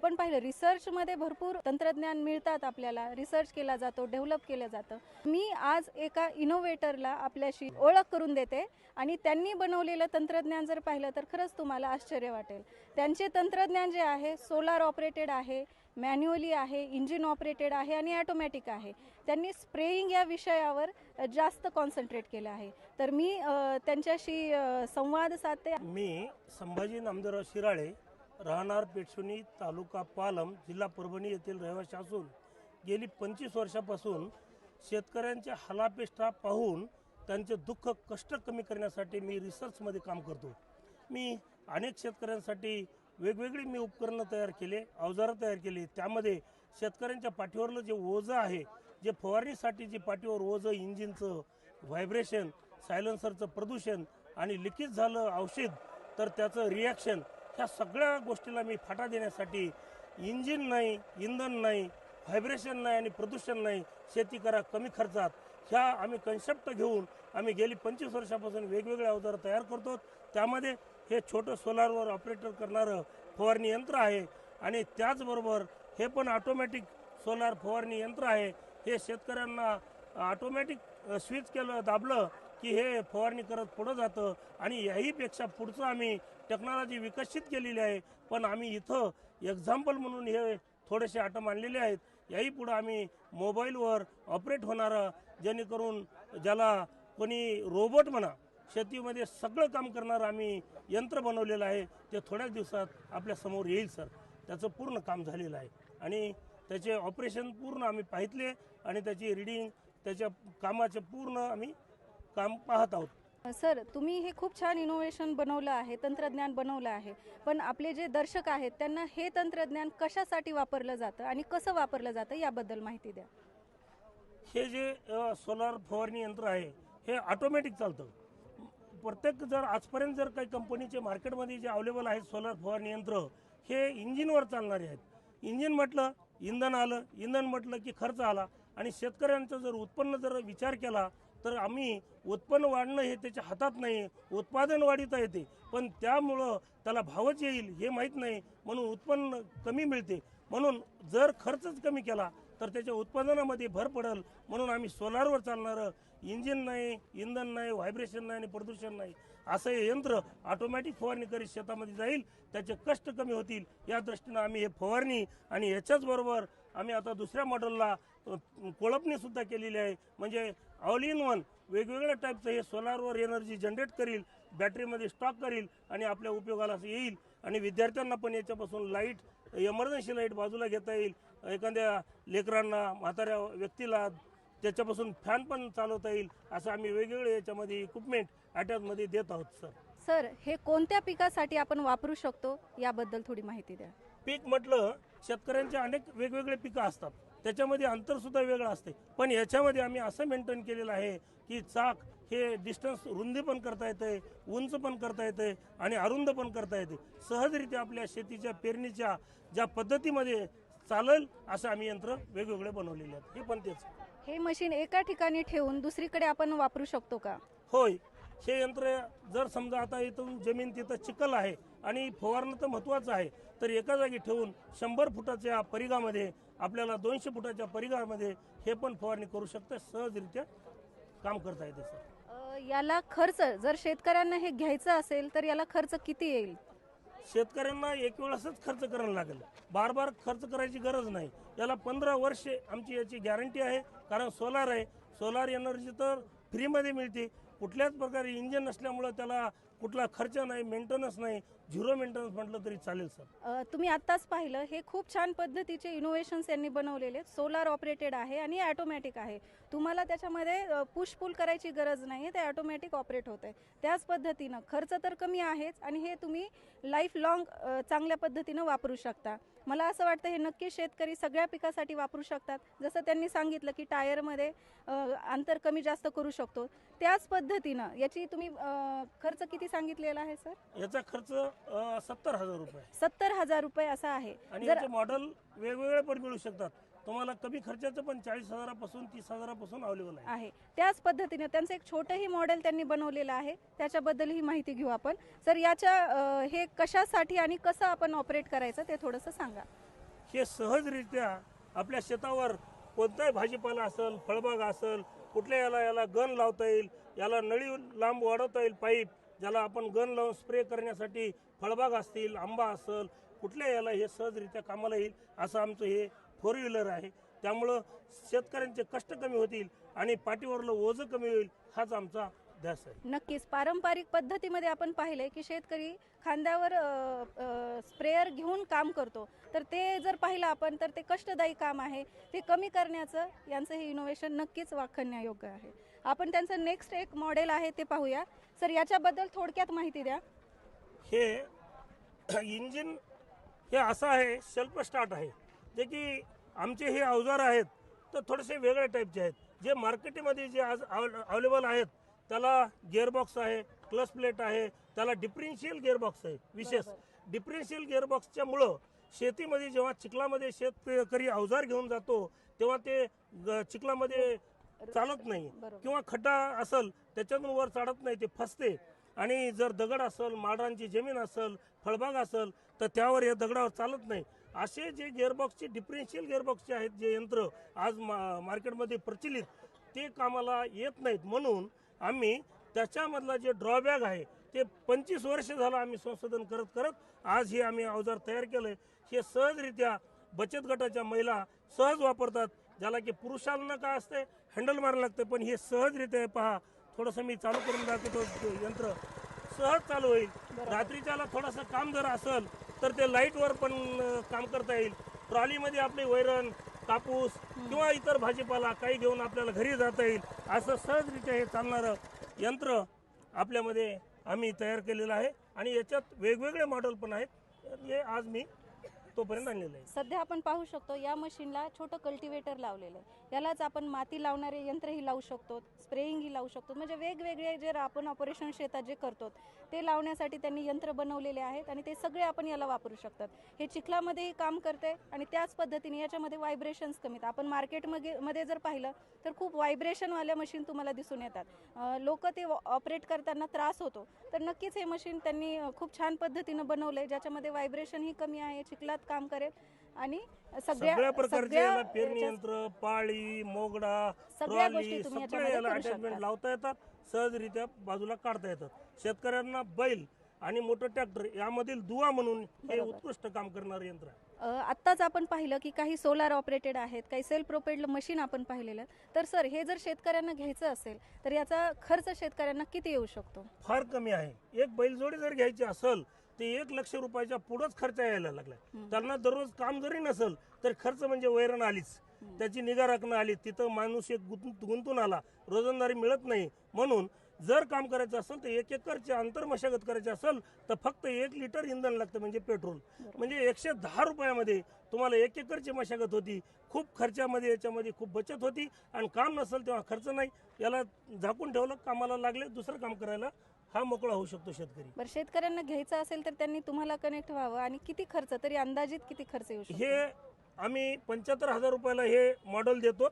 आपण पाहिलं रिसर्चमध्ये भरपूर तंत्रज्ञान मिळतात, आपल्याला रिसर्च केला जातो, डेव्हलप केलं जातं. मी आज एका इनोव्हेटरला आपल्याशी ओळख करून देते आणि त्यांनी बनवलेलं तंत्रज्ञान जर पाहिलं तर खरंच तुम्हाला आश्चर्य वाटेल. त्यांचे तंत्रज्ञान जे आहे सोलार ऑपरेटेड आहे, मॅन्युअली आहे, इंजिन ऑपरेटेड आहे आणि ऑटोमॅटिक आहे. त्यांनी स्प्रेइंग या विषयावर जास्त कॉन्सन्ट्रेट केलं आहे. तर मी त्यांच्याशी संवाद साधते. मी संभाजी नामदेवराव शिराळे, राहणार पेठशिवणी, तालुका पालम, जिल्हा परभणी येथील रहिवासी असून गेली 25 वर्षापासून शेतकऱ्यांच्या हालापेष्टा पाहून त्यांचे दुःख कष्ट कमी करण्यासाठी मी रिसर्चमध्ये काम करतो. मी अनेक शेतकऱ्यांसाठी वेगवेगळी मी उपकरणं तयार केले, अवजारं तयार केली. त्यामध्ये शेतकऱ्यांच्या पाठीवरलं जे ओझं आहे, जे फवारणीसाठी जे पाठीवर ओझं, इंजिनचं व्हायब्रेशन, सायलेन्सरचं प्रदूषण आणि लिकेज झालं औषध तर त्याचं रिॲक्शन, ह्या सगळ्या गोष्टीला मी फाटा देण्यासाठी इंजिन नाही, इंधन नाही, व्हायब्रेशन नाही आणि प्रदूषण नाही, शेती करा कमी खर्चात, ह्या आम्ही कन्सेप्ट घेऊन आम्ही गेली 25 वर्षापासून वेगवेगळे अवजार तयार करतो. त्यामध्ये हे छोटं सोलारवर ऑपरेटर करणारं फवारणी यंत्र आहे आणि त्याचबरोबर हे पण ऑटोमॅटिक सोलार फवारणी यंत्र आहे. हे शेतकऱ्यांना ऑटोमॅटिक स्विच केलं, दाबलं की हे फवारणी करत पुढं जातं आणि याहीपेक्षा पुढचं आम्ही टेक्नॉलॉजी विकसित केलेली आहे. पण आम्ही इथं एक्झाम्पल म्हणून हे थोडेसे आटम आणलेले आहेत. याही पुढं आम्ही मोबाईलवर ऑपरेट होणारं, जेणेकरून ज्याला कोणी रोबोट म्हणा, शेतीमध्ये सगळं काम करणारं आम्ही यंत्र बनवलेलं आहे. ते थोड्याच दिवसात आपल्या समोर येईल सर. त्याचं पूर्ण काम झालेलं आहे आणि त्याचे ऑपरेशन पूर्ण आम्ही पाहितले आणि त्याची रीडिंग, त्याच्या कामाचे पूर्ण आम्ही काम पाहत आहोत. सर, तुम्ही हे खूप छान इनोव्हेशन बनवलं आहे, तंत्रज्ञान बनवलं आहे. पण आपले जे दर्शक आहेत त्यांना हे तंत्रज्ञान कशासाठी वापरलं जातं आणि कसं वापरलं जातं याबद्दल माहिती द्या. हे जे सोलार फवारणी यंत्र आहे हे ऑटोमॅटिक चालतं. प्रत्येक जर आजपर्यंत जर काही कंपनीचे मार्केटमध्ये जे अवेलेबल आहेत सोलार फवारणी यंत्र, हे इंजिनवर चालणारे आहेत. इंजिन म्हटलं इंधन आलं, इंधन म्हटलं की खर्च आला आणि शेतकऱ्यांचं जर उत्पन्न जर विचार केला तर आम्ही उत्पन्न वाढणं हे त्याच्या हातात नाही, उत्पादन वाढीता येते पण त्यामुळं त्याला भावच येईल हे माहीत नाही, म्हणून उत्पन्न कमी मिळते. म्हणून जर खर्चच कमी केला तर त्याच्या उत्पादनामध्ये भर पडेल. म्हणून आम्ही सोलारवर चालणारं इंजिन नाही, इंधन नाही, व्हायब्रेशन नाही आणि प्रदूषण नाही असं हे यंत्र ऑटोमॅटिक फवारणी करीत शेतामध्ये जाईल, त्याचे कष्ट कमी होतील या दृष्टीनं आम्ही हे फवारणी आणि याच्याच बरोबर आम्ही आता दुसऱ्या मॉडेलला कोळपणीसुद्धा केलेली आहे. म्हणजे ऑल इन वन वेगवेगळ्या टाईपचं हे सोलारवर एनर्जी जनरेट करील, बॅटरीमध्ये स्टॉक करील आणि आपल्या उपयोगाला येईल. आणि विद्यार्थ्यांना पण याच्यापासून लाईट, इमर्जन्सी लाईट बाजूला घेता येईल. एखाद्या लेकरांना, म्हाताऱ्या व्यक्तीला त्याच्यापासून फॅन पण चालवता येईल. असं आम्ही वेगवेगळे याच्यामध्ये इक्विपमेंट अटॅचमध्ये देत आहोत सर. सर, हे कोणत्या पिकासाठी आपण वापरू शकतो याबद्दल थोडी माहिती द्या. पीक म्हटलं शेतकऱ्यांचे अनेक वेगवेगळे पिकं असतात, त्याच्यामध्ये अंतरसुद्धा वेगळं असते. पण याच्यामध्ये आम्ही असं मेंटेन केलेलं आहे की चाक हे डिस्टन्स रुंदी पण करता येते, उंच पण करता येते आणि अरुंद पण करता येते. सहजरित्या आपल्या शेतीच्या पेरणीच्या ज्या पद्धतीमध्ये चालेल असं आम्ही यंत्र वेगवेगळे बनवलेले आहेत. हे पण तेच. हे मशीन एका ठिकाणी ठेवून दुसरीकडे आपण वापरू शकतो का? होय, हे यंत्र जर समजा आता इथून जमीन तिथं चिखल आहे आणि फवारणं तर महत्त्वाचं आहे, तर एका जागी ठेवून 100 फुटाच्या परिघामध्ये आपल्याला 200 फुटाच्या परिघामध्ये हे पण फवारणी करू शकतं. सहजरित्या काम करता येते सर. याला खर्च जर शेतकऱ्यांना हे घ्यायचं असेल तर याला खर्च किती येईल? शेतकऱ्यांना एक वेळेसच खर्च करायला लागेल, बार बार खर्च करायची गरज नाही. याला 15 वर्षे आमची याची गॅरंटी आहे. कारण सोलार आहे, सोलार एनर्जी तर फ्रीमध्ये मिळते. कुठल्याच प्रकारे इंजिन नसल्यामुळं त्याला कुठला खर्च नाही, मेंटेनन्स नाही, झिरो मेंटेनन्स म्हटलं तरी चालेल सर. तुम्ही आत्ताच पाहिलं हे खूप छान पद्धतीचे इनोव्हेशन्स यांनी बनवलेले. सोलार ऑपरेटेड आहे आणि ऑटोमॅटिक आहे. तुम्हाला त्याच्यामध्ये पुश पुल करायची गरज नाही, ते ऑटोमॅटिक ऑपरेट होत आहे. त्याच पद्धतीनं खर्च तर कमी आहेच आणि हे तुम्ही लाईफ लॉंग चांगल्या पद्धतीनं वापरू शकता. मला असं वाटतं हे नक्की शेतकरी सगळ्या पिकासाठी वापरू शकतात. जसं त्यांनी सांगितलं की टायरमध्ये अंतर कमी जास्त करू शकतो, त्याच पद्धतीनं याची तुम्ही खर्च किती सांगितलेला आहे सर? याचा खर्च 70,000 रुपये. 70,000 रुपये असा आहे. आणि याचे मॉडेल वेगवेगळे पण मिळू शकतात. तुम्हाला कमी खर्चाचं पण 40,000पासून 30,000पासून अवेलेबल आहे. त्याच पद्धतीने त्यांचं एक छोटंही मॉडेल त्यांनी बनवलेलं आहे, त्याच्याबद्दल ही माहिती घेऊ आपण. सर, याच्या हे कशासाठी आणि कसं आपण ऑपरेट करायचं ते थोडंसं सांगा. हे सहजरित्या आपल्या शेतावर कोणताही भाजीपाला असेल, फळबाग असेल, कुठल्या याला गन लावता येईल, याला नळी लांब वाढवता येईल, पाईप ज्याला आपण गन लावून स्प्रे करण्यासाठी, फळबाग असतील, आंबा असेल, कुठल्या याला हे सहजरित्या कामाला येईल असं आमचं हे 4 व्हीलर आहे. त्यामुळं शेतकऱ्यांचे कष्ट कमी होतील आणि पाठीवरलं ओझं कमी होईल, हाच आमचा ध्यास आहे. नक्कीच पारंपरिक पद्धतीमध्ये आपण पाहिले की शेतकरी खांद्यावर स्प्रेअर घेऊन काम करतो, तर ते जर पाहिलं आपण तर ते कष्टदायी काम आहे, ते कमी करण्याचं यांचं हे इनोव्हेशन नक्कीच वाखाणण्यायोग्य आहे. आपण त्यांचं नेक्स्ट एक मॉडेल आहे ते पाहूया. सर, याच्याबद्दल थोडक्यात माहिती द्या. हे इंजिन हे असं आहे, सेल्फ स्टार्ट आहे, जे की आमचे हे अवजार आहेत तर थोडेसे वेगळ्या टाईपचे आहेत. जे मार्केटमध्ये जे आज अवेलेबल आहेत त्याला गिअरबॉक्स आहे, क्लच प्लेट आहे, त्याला डिफरेन्शियल गिअरबॉक्स आहे. विशेष डिफरेन्शियल गिअरबॉक्सच्या मुळं शेतीमध्ये जेव्हा चिखलामध्ये शेतकरी अवजार घेऊन जातो तेव्हा ते चिखलामध्ये चालत नाही, किंवा खड्डा असेल त्याच्यातून वर चढत नाही, ते फसते. आणि जर दगड असेल, माडांची जमीन असेल, फळबाग असेल तर त्यावर या दगडावर चालत नाही. असे जे गिअरबॉक्सचे डिफरेन्शियल गिअरबॉक्सचे आहेत जे यंत्र आज मार्केटमध्ये प्रचलित, ते कामाला येत नाहीत. म्हणून आम्ही त्याच्यामधला जे ड्रॉबॅक आहे ते 25 वर्ष झालं आम्ही संशोधन करत करत आज हे आम्ही अवजार तयार केलं आहे. हे सहजरित्या बचत गटाच्या महिला सहज वापरतात. ज्याला की पुरुषांना काय असते, हँडल मारायला लागते, पण हे सहजरित्या पहा. थोडंसं मी चालू करून दाखवतो, यंत्र सहज चालू होईल. रात्रीच्याला थोडंसं काम जर असेल तर ते लाईटवर पण काम करता येईल. ट्रॉलीमध्ये आपली वैरण, कापूस किंवा इतर भाजीपाला काही घेऊन आपल्याला घरी जाता येईल, असं सहजरित्या हे चालणारं यंत्र आपल्यामध्ये आम्ही तयार केलेलं आहे. आणि याच्यात वेगवेगळे मॉडेल पण आहेत, हे आज मी तोपर्यंत आणलेलं आहे. सध्या आपण पाहू शकतो या मशीनला छोटं कल्टिवेटर लावलेलं आहे. यालाच आपण माती लावणारे यंत्रही लावू शकतो, स्प्रेइंगही लावू शकतो. म्हणजे वेगवेगळे जे आपण ऑपरेशन शेतात जे करतो ते लावण्यासाठी त्यांनी यंत्र बनवलेले आहेत आणि ते सगळे आपण याला वापरू शकतात. हे चिखलामध्येही काम करते आणि त्याच पद्धतीने याच्यामध्ये व्हायब्रेशन्स कमीत. आपण मार्केटमध्ये जर पाहिलं तर खूप व्हायब्रेशनवाल्या मशीन तुम्हाला दिसून येतात. लोक ते ऑपरेट करताना त्रास होतो, तर नक्कीच हे मशीन त्यांनी खूप छान पद्धतीनं बनवलं आहे, ज्याच्यामध्ये व्हायब्रेशनही कमी आहे, चिखलात काम करेल आणि सगळ्या प्रकारचे याला पेरणी यंत्र, पाळी, मोगडा, ट्रॉली सगळे याला अटॅचमेंट लावता येतात, सहजरित्या बाजूला काढता येतात. शेतकऱ्यांना बैल आणि मोटर ट्रॅक्टर यामधील दुवा म्हणून हे उत्कृष्ट काम करणारे यंत्र आहे. आत्ताच आपण पाहिलं की काही सोलार ऑपरेटेड आहेत, काही सेल्फ प्रोपेल्ड मशीन आपण पाहिलेलं. तर सर, हे जर शेतकऱ्यांना घ्यायचं असेल तर याचा खर्च शेतकऱ्यांना किती येऊ शकतो? फार कमी आहे. एक बैलजोडी जर घ्यायची असेल ते 1 लाख रुपयाच्या पुढेच खर्च यायला लागलाय. त्यांना दररोज काम जरी नसेल तर खर्च म्हणजे वैरण आलीच, त्याची निगा राखणं आली, तिथं माणूस एक गुंतून आला, रोजंदारी मिळत नाही. म्हणून जर काम करायचं असेल तर 1 एकरचे अंतर मशागत करायची असेल तर फक्त 1 लिटर इंधन लागतं, म्हणजे पेट्रोल. म्हणजे 110 रुपयामध्ये तुम्हाला 1 एकरची मशागत होती. खूप खर्चामध्ये याच्यामध्ये खूप बचत होती आणि काम नसेल तेव्हा खर्च नाही. याला झाकून ठेवलं, कामाला लागले दुसरं काम करायला हा मोकळा होऊ शकतो शेतकरी. बरं, शेतकऱ्यांना घ्यायचं असेल तर त्यांनी तुम्हाला कनेक्ट व्हावं आणि किती खर्च, तरी अंदाजित किती खर्च येऊ शकतो? हे आम्ही 75,000 रुपयाला हे मॉडेल देतो.